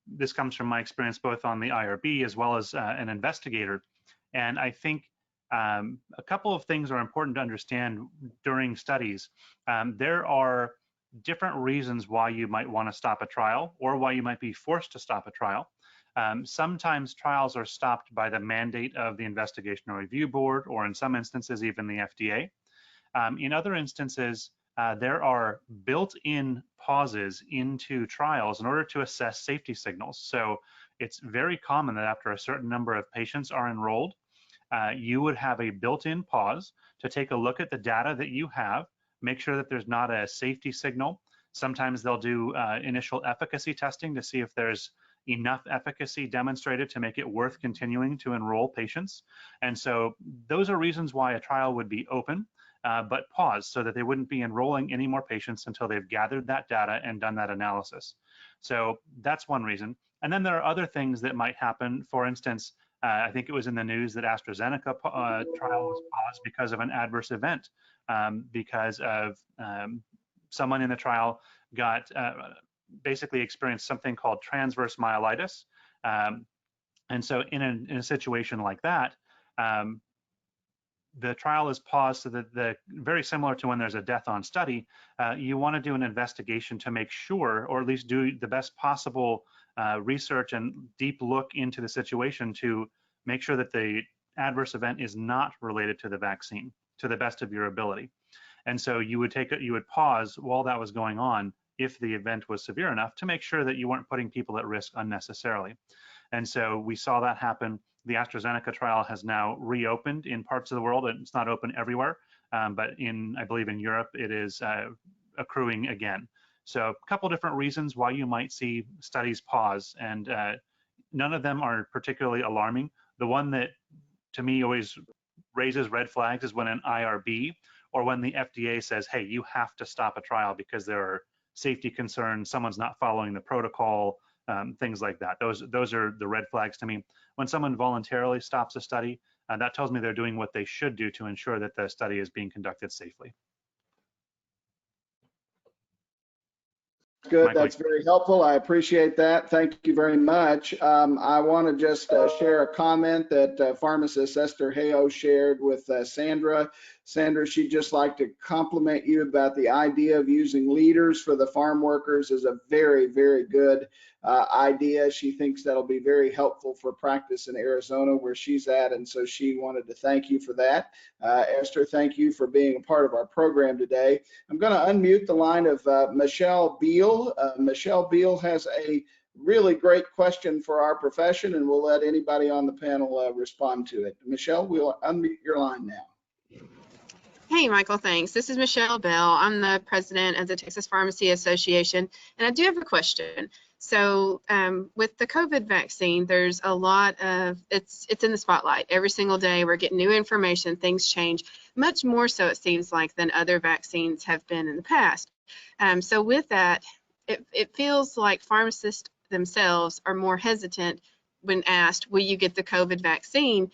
this comes from my experience both on the IRB as well as an investigator. And I think a couple of things are important to understand during studies. There are different reasons why you might want to stop a trial or why you might be forced to stop a trial. Sometimes trials are stopped by the mandate of the Investigational Review Board, or in some instances, even the FDA. In other instances, there are built-in pauses into trials in order to assess safety signals. So it's very common that after a certain number of patients are enrolled, you would have a built-in pause to take a look at the data that you have, make sure that there's not a safety signal. Sometimes they'll do initial efficacy testing to see if there's enough efficacy demonstrated to make it worth continuing to enroll patients. And so those are reasons why a trial would be open, but paused, so that they wouldn't be enrolling any more patients until they've gathered that data and done that analysis. So that's one reason. And then there are other things that might happen. For instance, I think it was in the news that AstraZeneca trial was paused because of an adverse event, because of someone in the trial got basically experienced something called transverse myelitis. And so in a situation like that, the trial is paused so that very similar to when there's a death on study, you want to do an investigation to make sure, or at least do the best possible research and deep look into the situation to make sure that the adverse event is not related to the vaccine to the best of your ability. And so you would pause while that was going on if the event was severe enough to make sure that you weren't putting people at risk unnecessarily. And so we saw that happen. The AstraZeneca trial has now reopened in parts of the world, and it's not open everywhere, but I believe in Europe, it is accruing again. So a couple different reasons why you might see studies pause, and none of them are particularly alarming. The one that to me always raises red flags is when an IRB or when the FDA says, hey, you have to stop a trial because there are safety concerns, someone's not following the protocol, things like that. Those are the red flags to me. When someone voluntarily stops a study, that tells me they're doing what they should do to ensure that the study is being conducted safely. Good, that's very helpful. I appreciate that. Thank you very much. I want to just share a comment that pharmacist Esther Hayo shared with Sandra. Sandra, she'd just like to compliment you about the idea of using leaders for the farm workers is a very, very good idea. She thinks that'll be very helpful for practice in Arizona where she's at, and so she wanted to thank you for that. Esther, thank you for being a part of our program today. I'm going to unmute the line of Michelle Beal. Michelle Beal has a really great question for our profession, and we'll let anybody on the panel respond to it. Michelle, we'll unmute your line now. Hey, Michael, thanks. This is Michelle Bell. I'm the president of the Texas Pharmacy Association, and I do have a question. So with the COVID vaccine, there's a lot of, it's in the spotlight. Every single day we're getting new information, things change, much more so it seems like than other vaccines have been in the past. So with that, it feels like pharmacists themselves are more hesitant when asked, will you get the COVID vaccine?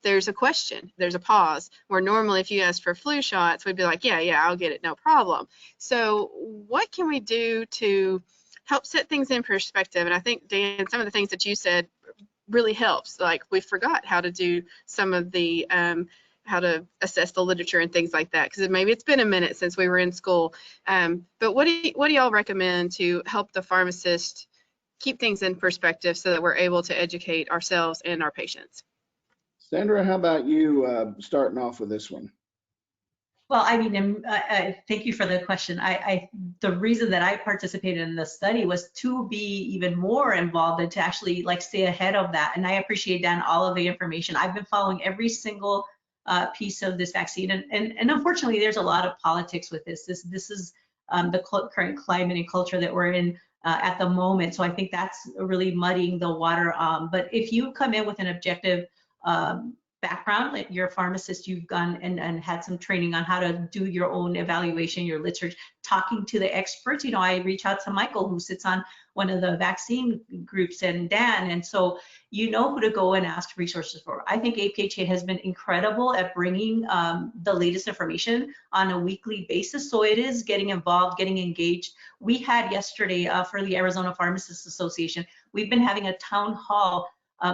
There's a question, there's a pause, where normally if you asked for flu shots, we'd be like, yeah, I'll get it, no problem. So what can we do to help set things in perspective? And I think, Dan, some of the things that you said really helps. Like we forgot how to do some of the, how to assess the literature and things like that, because maybe it's been a minute since we were in school. But what do y'all recommend to help the pharmacist keep things in perspective so that we're able to educate ourselves and our patients? Sandra, how about you starting off with this one? Well, I mean, thank you for the question. The reason that I participated in the study was to be even more involved and to actually like stay ahead of that. And I appreciate, Dan, all of the information. I've been following every single piece of this vaccine, and unfortunately, there's a lot of politics with this. This is the current climate and culture that we're in at the moment. So I think that's really muddying the water. But if you come in with an objective background, like you're a pharmacist, you've gone and had some training on how to do your own evaluation, your literature, talking to the experts. You know, I reach out to Michael, who sits on one of the vaccine groups, and Dan, and so you know who to go and ask resources for. I think APhA has been incredible at bringing the latest information on a weekly basis, so it is getting involved, getting engaged. We had yesterday for the Arizona Pharmacists Association, we've been having a town hall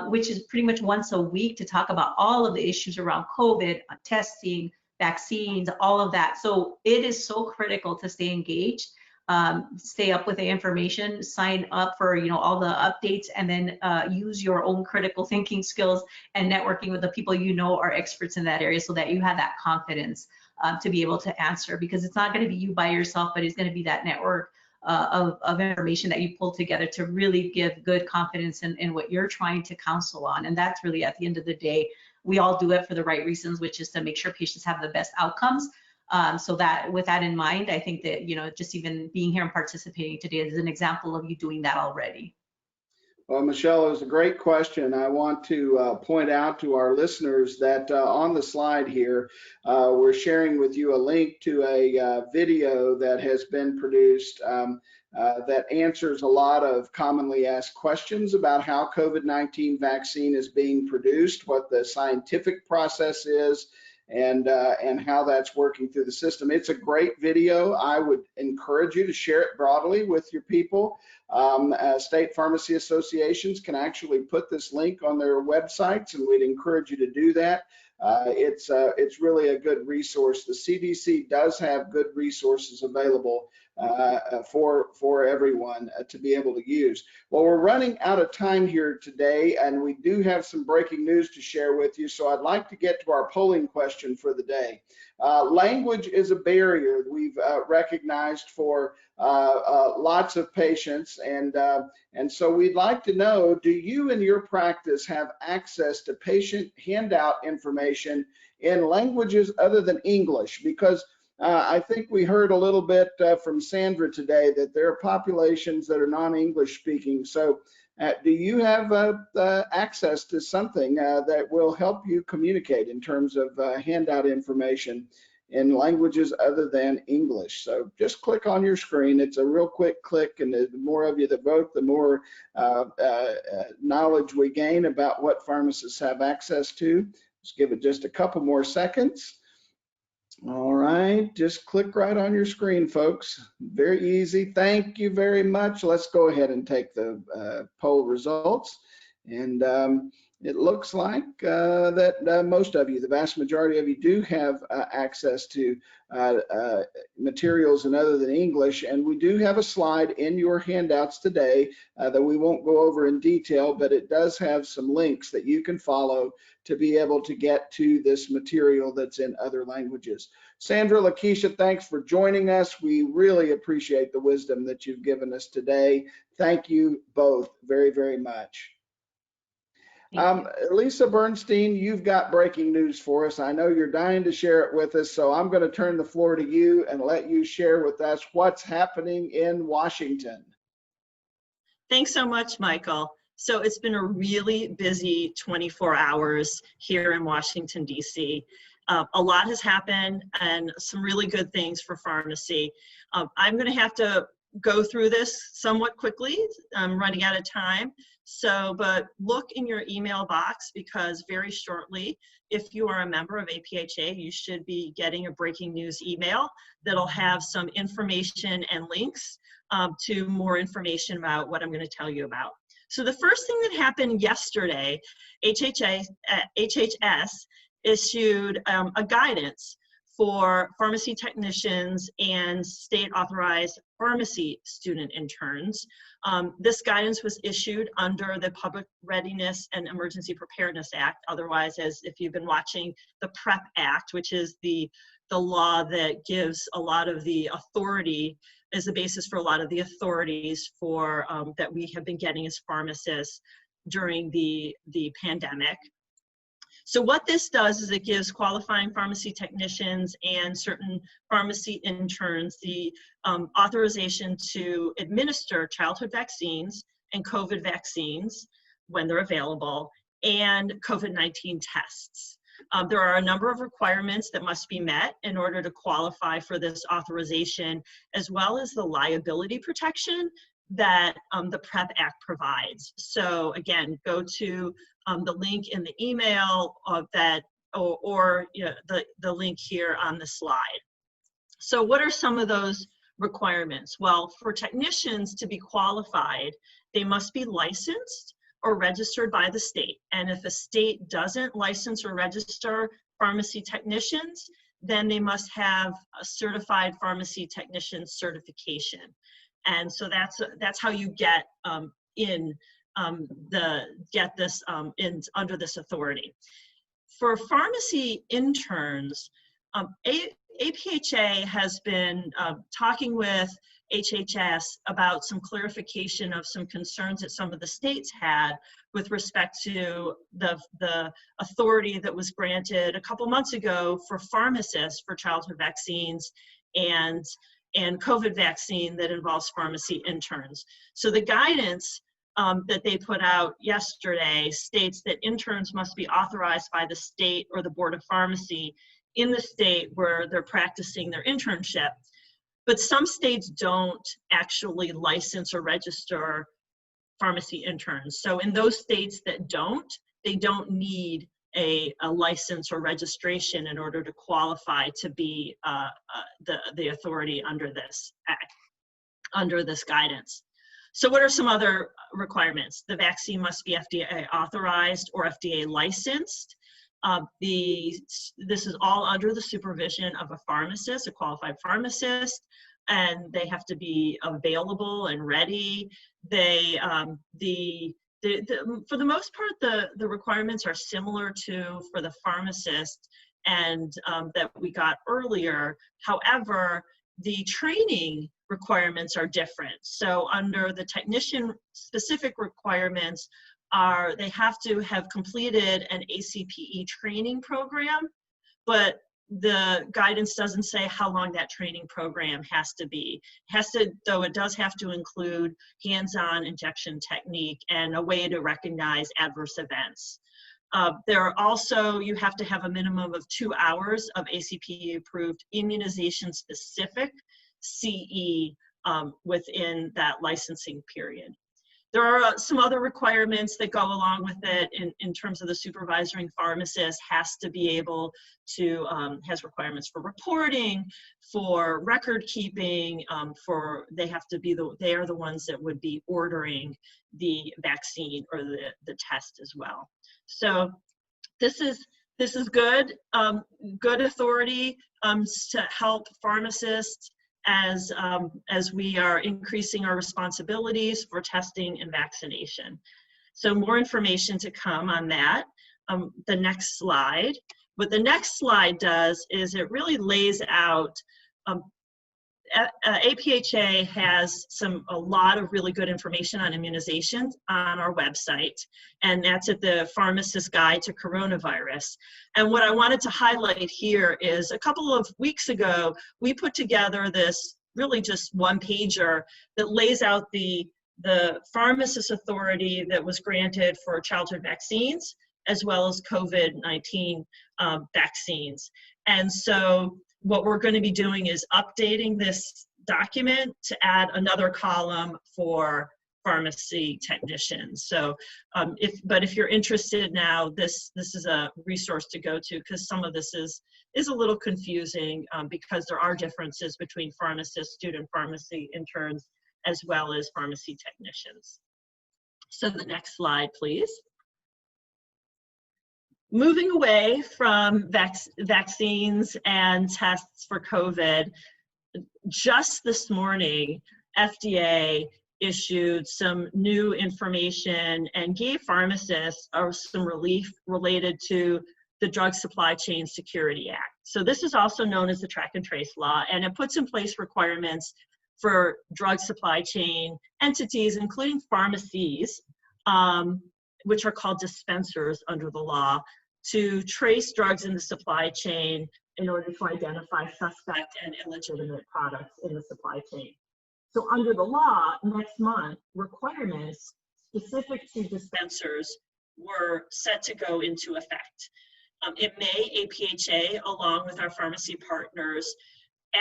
which is pretty much once a week to talk about all of the issues around COVID, testing, vaccines, all of that. So it is so critical to stay engaged, stay up with the information, sign up for all the updates, and then use your own critical thinking skills and networking with the people you know are experts in that area so that you have that confidence to be able to answer, because it's not going to be you by yourself, but it's going to be that network of information that you pull together to really give good confidence in what you're trying to counsel on. And that's really, at the end of the day, we all do it for the right reasons, which is to make sure patients have the best outcomes. So that with that in mind, I think that, just even being here and participating today is an example of you doing that already. Well, Michelle, it was a great question. I want to point out to our listeners that on the slide here, we're sharing with you a link to a video that has been produced that answers a lot of commonly asked questions about how COVID-19 vaccine is being produced, what the scientific process is, and how that's working through the system. It's a great video. I would encourage you to share it broadly with your people. State pharmacy associations can actually put this link on their websites, and we'd encourage you to do that. It's really a good resource. The CDC does have good resources available for everyone to be able to use. Well, we're running out of time here today, and we do have some breaking news to share with you, so I'd like to get to our polling question for the day. Language is a barrier we've recognized for lots of patients, and so we'd like to know, do you in your practice have access to patient handout information in languages other than English? Because I think we heard a little bit from Sandra today that there are populations that are non-English speaking. So do you have access to something that will help you communicate in terms of handout information in languages other than English? So just click on your screen. It's a real quick click, and the more of you that vote, the more knowledge we gain about what pharmacists have access to. Let's give it just a couple more seconds. All right, just click right on your screen, folks. Very easy. Thank you very much. Let's go ahead and take the poll results. And it looks like that most of you, the vast majority of you, do have access to materials in other than English. And we do have a slide in your handouts today that we won't go over in detail, but it does have some links that you can follow to be able to get to this material that's in other languages. Sandra, Lakeisha, thanks for joining us. We really appreciate the wisdom that you've given us today. Thank you both very, very much. Elisa Bernstein, you've got breaking news for us. I know you're dying to share it with us, so I'm going to turn the floor to you and let you share with us what's happening in Washington. Thanks so much, Michael. So it's been a really busy 24 hours here in Washington, D.C. A lot has happened and some really good things for pharmacy. I'm going to have to go through this somewhat quickly. I'm running out of time. So, but look in your email box, because very shortly, if you are a member of APhA, you should be getting a breaking news email that'll have some information and links to more information about what I'm going to tell you about. So the first thing that happened yesterday, HHS issued a guidance for pharmacy technicians and state authorized pharmacy student interns. This guidance was issued under the Public Readiness and Emergency Preparedness Act, otherwise as if you've been watching the PrEP Act, which is the law that gives a lot of the authority, is the basis for a lot of the authorities for that we have been getting as pharmacists during the pandemic. So what this does is it gives qualifying pharmacy technicians and certain pharmacy interns the authorization to administer childhood vaccines and COVID vaccines when they're available, and COVID-19 tests. There are a number of requirements that must be met in order to qualify for this authorization, as well as the liability protection that the PrEP Act provides. So again, go to the link in the email or you know, the link here on the slide. So what are some of those requirements? Well, for technicians to be qualified, they must be licensed or registered by the state. And if a state doesn't license or register pharmacy technicians, then they must have a certified pharmacy technician certification. And so that's how you get under this authority. For pharmacy interns, APhA has been talking with HHS about some clarification of some concerns that some of the states had with respect to the authority that was granted a couple months ago for pharmacists for childhood vaccines and COVID vaccine that involves pharmacy interns. So the guidance that they put out yesterday states that interns must be authorized by the state or the Board of Pharmacy in the state where they're practicing their internship. But some states don't actually license or register pharmacy interns. So in those states that don't, they don't need a license or registration in order to qualify to be the authority under this act, under this guidance. So what are some other requirements? The vaccine must be FDA authorized or FDA licensed. This is all under the supervision of a pharmacist, a qualified pharmacist, and they have to be available and ready. They, for the most part, the requirements are similar to for the pharmacist and that we got earlier. However, the training requirements are different. So under the technician specific requirements are they have to have completed an APhA training program, but the guidance doesn't say how long that training program has to be. It has to, though it does have to include hands-on injection technique and a way to recognize adverse events. There are also, you have to have a minimum of 2 hours of APhA approved immunization specific CE within that licensing period. There are some other requirements that go along with it in terms of the supervising pharmacist has to be able to, has requirements for reporting, for record keeping, they have to be they are the ones that would be ordering the vaccine or the test as well. So this is good, good authority to help pharmacists as we are increasing our responsibilities for testing and vaccination. So more information to come on that. The next slide. What the next slide does is it really lays out, APhA has a lot of really good information on immunizations on our website, and that's at the Pharmacist Guide to Coronavirus. And what I wanted to highlight here is a couple of weeks ago, we put together this really just one pager that lays out the pharmacist authority that was granted for childhood vaccines, as well as COVID-19 vaccines. And so what we're going to be doing is updating this document to add another column for pharmacy technicians. So if you're interested now, this is a resource to go to, because some of this is a little confusing because there are differences between pharmacists, student pharmacy interns, as well as pharmacy technicians. So the next slide, please. Moving away from vaccines and tests for COVID, just this morning, FDA issued some new information and gave pharmacists some relief related to the Drug Supply Chain Security Act. So this is also known as the Track and Trace Law, and it puts in place requirements for drug supply chain entities, including pharmacies, which are called dispensers under the law, to trace drugs in the supply chain in order to identify suspect and illegitimate products in the supply chain. So under the law, next month, requirements specific to dispensers were set to go into effect. In May, APhA, along with our pharmacy partners,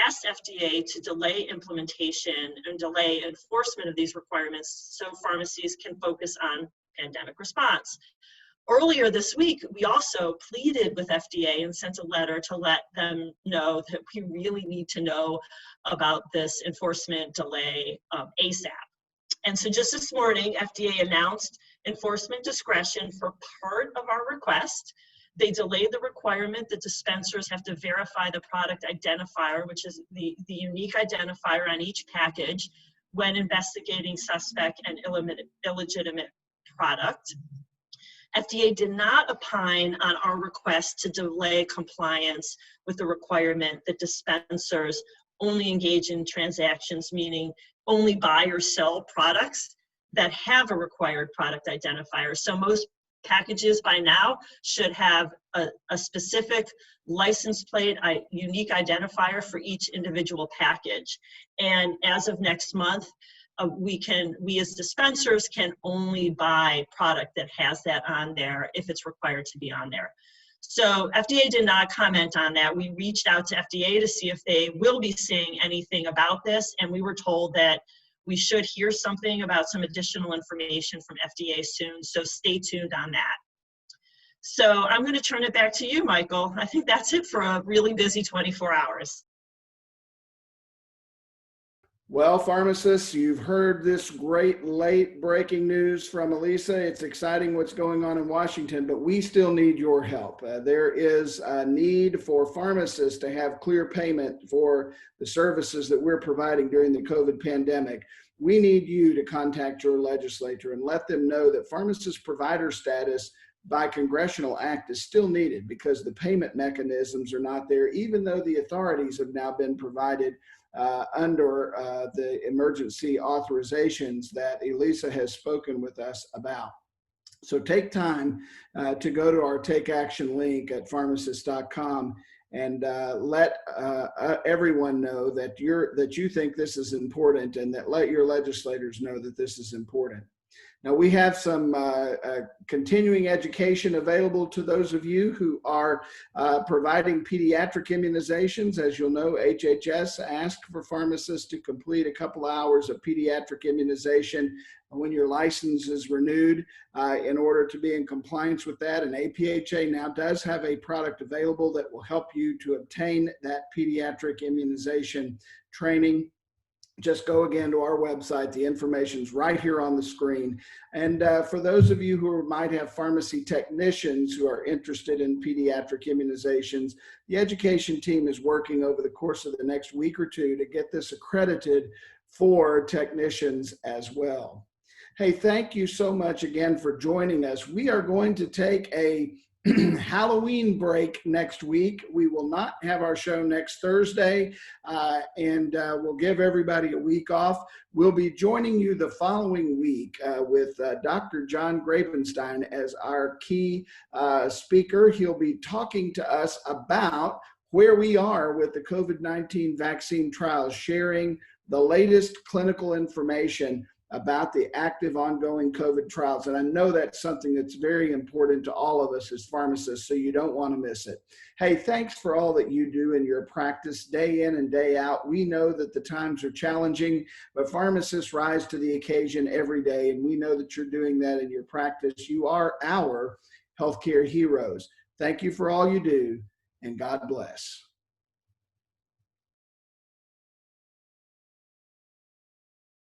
asked FDA to delay implementation and delay enforcement of these requirements so pharmacies can focus on pandemic response. Earlier this week, we also pleaded with FDA and sent a letter to let them know that we really need to know about this enforcement delay ASAP. And so just this morning, FDA announced enforcement discretion for part of our request. They delayed the requirement that dispensers have to verify the product identifier, which is the unique identifier on each package, when investigating suspect and illegitimate product. FDA did not opine on our request to delay compliance with the requirement that dispensers only engage in transactions, meaning only buy or sell products that have a required product identifier. So most packages by now should have a specific license plate, unique identifier for each individual package. And as of next month, we as dispensers can only buy product that has that on there if it's required to be on there. So FDA did not comment on that. We reached out to FDA to see if they will be saying anything about this, and we were told that we should hear something about some additional information from FDA soon, so stay tuned on that. So I'm going to turn it back to you, Michael. I think that's it for a really busy 24 hours. Well, pharmacists, you've heard this great late breaking news from Elisa. It's exciting what's going on in Washington, but we still need your help. There is a need for pharmacists to have clear payment for the services that we're providing during the COVID pandemic. We need you to contact your legislator and let them know that pharmacist provider status by congressional act is still needed because the payment mechanisms are not there, even though the authorities have now been provided under the emergency authorizations that Elisa has spoken with us about. So take time to go to our Take Action link at pharmacist.com and let everyone know that you think this is important, and that let your legislators know that this is important. Now, we have some continuing education available to those of you who are providing pediatric immunizations. As you'll know, HHS asked for pharmacists to complete a couple hours of pediatric immunization when your license is renewed in order to be in compliance with that. And APhA now does have a product available that will help you to obtain that pediatric immunization training. Just go again to our website. The information's right here on the screen. And for those of you who might have pharmacy technicians who are interested in pediatric immunizations, the education team is working over the course of the next week or two to get this accredited for technicians as well. Hey, thank you so much again for joining us. We are going to take a Halloween break next week. We will not have our show next Thursday, and we'll give everybody a week off. We'll be joining you the following week with Dr. John Gravenstein as our key speaker. He'll be talking to us about where we are with the COVID-19 vaccine trials, sharing the latest clinical information about the active ongoing COVID trials. And I know that's something that's very important to all of us as pharmacists, so you don't want to miss it. Hey, thanks for all that you do in your practice day in and day out. We know that the times are challenging, but pharmacists rise to the occasion every day, and we know that you're doing that in your practice. You are our healthcare heroes. Thank you for all you do, and God bless.